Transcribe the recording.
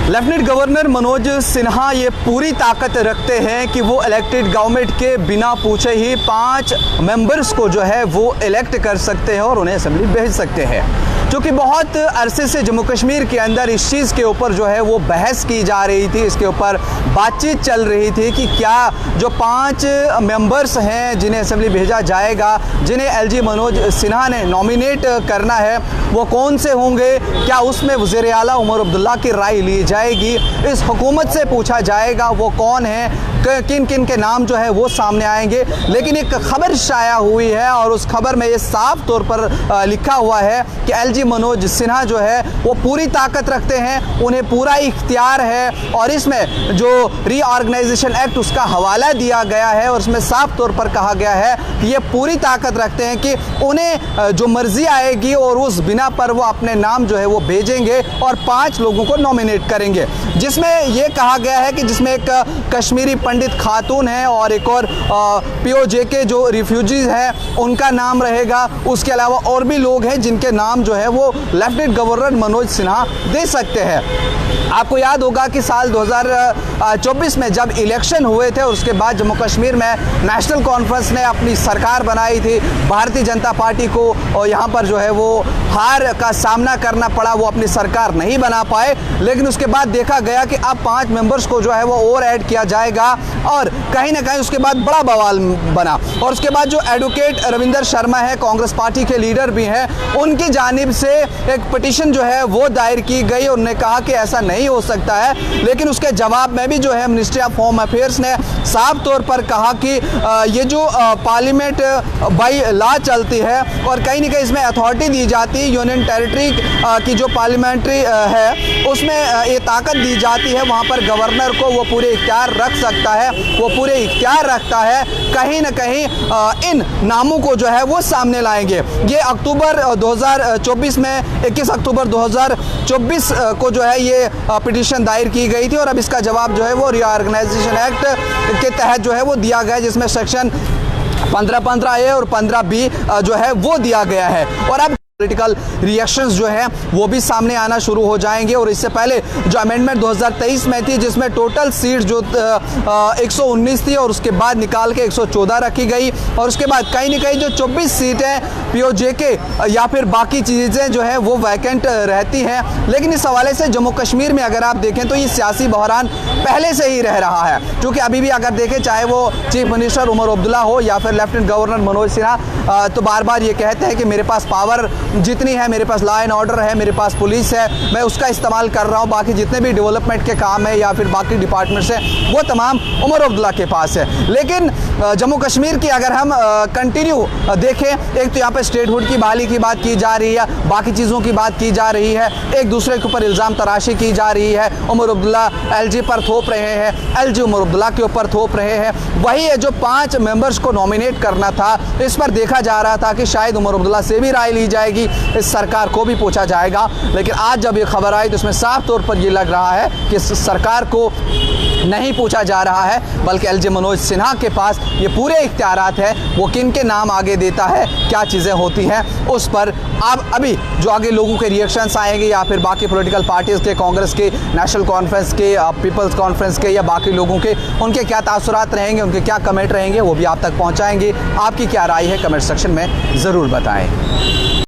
Lieutenant governor Manoj Sinha ये पूरी ताकत रखते हैं कि वो इलेक्टेड गवर्नमेंट के बिना पूछे ही 5 मेंबर्स को जो है वो इलेक्ट कर सकते हैं और उन्हें असेंबली भेज सकते हैं। क्योंकि बहुत अरसे से जम्मू कश्मीर के अंदर इस चीज़ के ऊपर जो है वो बहस की जा रही थी, इसके ऊपर बातचीत चल रही थी कि क्या जो 5 मेंबर्स हैं जिन्हें असेंबली भेजा जाएगा, जिन्हें एलजी मनोज सिन्हा ने नॉमिनेट करना है, वो कौन से होंगे, क्या उसमें वज़ीर आला उमर अब्दुल्ला की राय ली जाएगी, इस हुकूमत से पूछा जाएगा वो कौन है, किन किन के नाम जो है वो सामने आएंगे। लेकिन एक खबर शाया हुई है और उस खबर में ये साफ तौर पर लिखा हुआ है कि एलजी मनोज सिन्हा जो है वो पूरी ताकत रखते हैं, उन्हें पूरा इख्तियार है और इसमें जो रीऑर्गेनाइजेशन एक्ट उसका हवाला दिया गया है और उसमें साफ तौर पर कहा गया है कि ये पूरी ताकत रखते हैं कि उन्हें जो मर्जी आएगी और उस बिना पर वो अपने नाम जो है वो भेजेंगे और 5 लोगों को नॉमिनेट करेंगे। जिसमें ये कहा गया है कि जिसमें एक कश्मीरी पंडित खातून है और एक और पीओजे के जो रिफ्यूजीज हैं उनका नाम रहेगा। उसके अलावा और भी लोग हैं जिनके नाम जो है वो लेफ्टिनेंट गवर्नर मनोज सिन्हा दे सकते हैं। आपको याद होगा कि साल 2024 में जब इलेक्शन हुए थे और उसके बाद जम्मू कश्मीर में नेशनल कॉन्फ्रेंस ने अपनी सरकार बनाई थी, भारतीय जनता पार्टी को और यहाँ पर जो है वो हार का सामना करना पड़ा, वो अपनी सरकार नहीं बना पाए। लेकिन उसके बाद देखा गया कि अब 5 मेंबर्स को जो है वो और ऐड किया जाएगा और कहीं ना कहीं उसके बाद बड़ा बवाल बना। और उसके बाद जो एडवोकेट रविंदर शर्मा है, कांग्रेस पार्टी के लीडर भी हैं, उनकी जानिब से एक पिटीशन जो है वो दायर की गई और उन्होंने कहा कि ऐसा नहीं हो सकता है। लेकिन उसके जवाब में भी जो है मिनिस्ट्री ऑफ होम अफेयर्स ने साफ तौर पर कहा कि ये जो पार्लियामेंट बाई लॉ चलती है और कहीं ना कहीं इसमें अथॉरिटी दी जाती है, यूनियन टेरिटरी की जो पार्लियामेंट्री है उसमें ये ताकत दी जाती है, वहाँ पर गवर्नर को वो पूरे इख्तियार रख सकता है, वो पूरे इख्तियार रखता है। कहीं ना कहीं इन नामों को जो है वो सामने लाएंगे। ये अक्टूबर 2024 में 21 अक्टूबर 2024 को जो है ये पिटीशन दायर की गई थी और अब इसका जवाब जो है वो रीऑर्गेनाइजेशन एक्ट के तहत जो है वो दिया गया है, जिसमें सेक्शन 15(15)A और 15(B) जो है वो दिया गया है। और अब पॉलिटिकल रिएक्शंस जो है वो भी सामने आना शुरू हो जाएंगे। और इससे पहले जो अमेंडमेंट 2023 में थी जिसमें टोटल सीट जो 119 थी और उसके बाद निकाल के 114 रखी गई और उसके बाद कहीं ना कहीं जो 24 सीटें पीओजे के या फिर बाकी चीज़ें जो है वो वैकेंट रहती हैं। लेकिन इस हवाले से जम्मू कश्मीर में अगर आप देखें तो ये सियासी बहरान पहले से ही रह रहा है, क्योंकि अभी भी अगर देखें चाहे वो चीफ मिनिस्टर उमर अब्दुल्ला हो या फिर लेफ्टिनेंट गवर्नर मनोज सिन्हा तो बार बार ये कहते हैं कि मेरे पास पावर जितनी है, मेरे पास लॉ एंड ऑर्डर है, मेरे पास पुलिस है, मैं उसका इस्तेमाल कर रहा हूँ, बाकी जितने भी डेवलपमेंट के काम है या फिर बाकी डिपार्टमेंट्स हैं वो तमाम उमर अब्दुल्ला के पास है। लेकिन जम्मू कश्मीर की अगर हम कंटिन्यू देखें, एक तो यहाँ पे स्टेटहुड की बहाली की बात की जा रही है, बाकी चीज़ों की बात की जा रही है, एक दूसरे के ऊपर इल्ज़ाम तराशी की जा रही है, उमर अब्दुल्ला एलजी पर थोप रहे हैं, एलजी उमर अब्दुल्ला के ऊपर थोप रहे हैं। वही है जो 5 मेंबर्स को नॉमिनेट करना था, इस पर देखा जा रहा था कि शायद उमर अब्दुल्ला से भी राय ली जाएगी, इस सरकार को भी पूछा जाएगा। लेकिन आज जब ये खबर आई तो इसमें साफ तौर पर ये लग रहा है कि सरकार को नहीं पूछा जा रहा है, बल्कि एलजी मनोज सिन्हा के पास ये पूरे इख्तियारात है, वो किन के नाम आगे देता है, क्या चीज़ें होती हैं उस पर अब अभी जो आगे लोगों के रिएक्शंस आएंगे या फिर बाकी पॉलिटिकल पार्टीज़ के, कांग्रेस के, नेशनल कॉन्फ्रेंस के, पीपल्स कॉन्फ्रेंस के या बाकी लोगों के, उनके क्या तासुरात रहेंगे, उनके क्या कमेंट रहेंगे, वो भी आप तक पहुँचाएंगे। आपकी क्या राय है कमेंट सेक्शन में ज़रूर बताएँ।